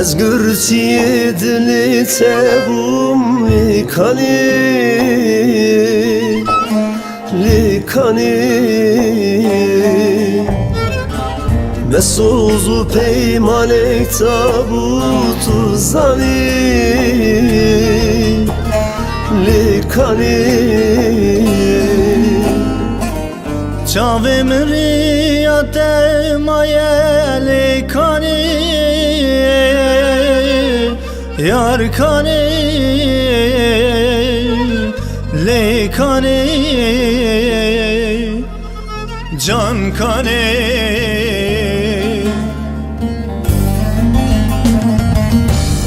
Ez gürtiye dili tebum likani Mesuzu peymanek tabutu zani likani Çave mriyate maye likani Yar kani likani Can kani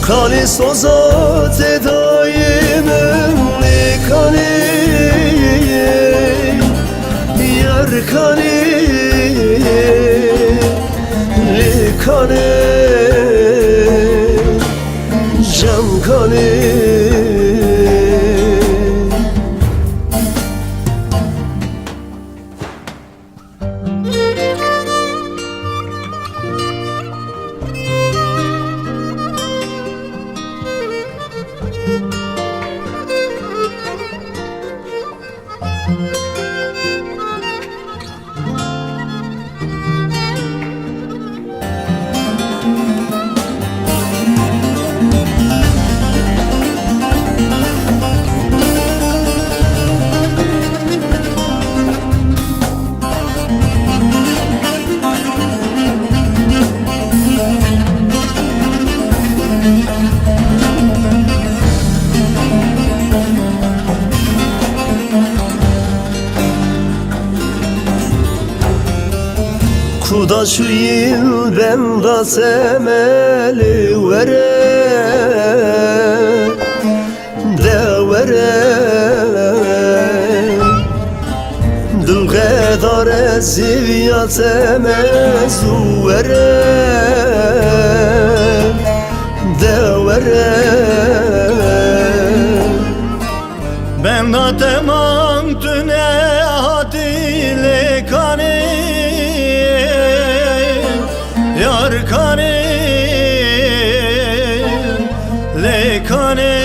Kani sozat edayimim likani Yar kani likani Can kani Kuda şu yıl ben da semeli vere de vere Dil gedare ziviyat emezu vere de vere Ben da temam tüne hadile kani Yar kani lekani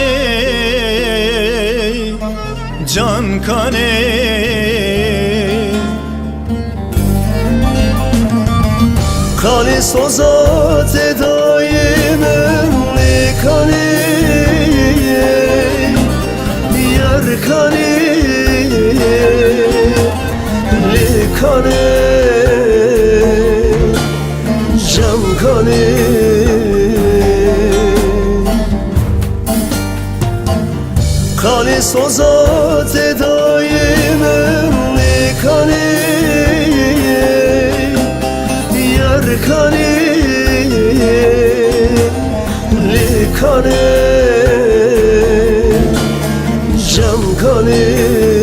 Can kani Kani sozat edayimim likani Yar kani likani Can kani Kani sozat edayimim likani Yar kani likani Can kani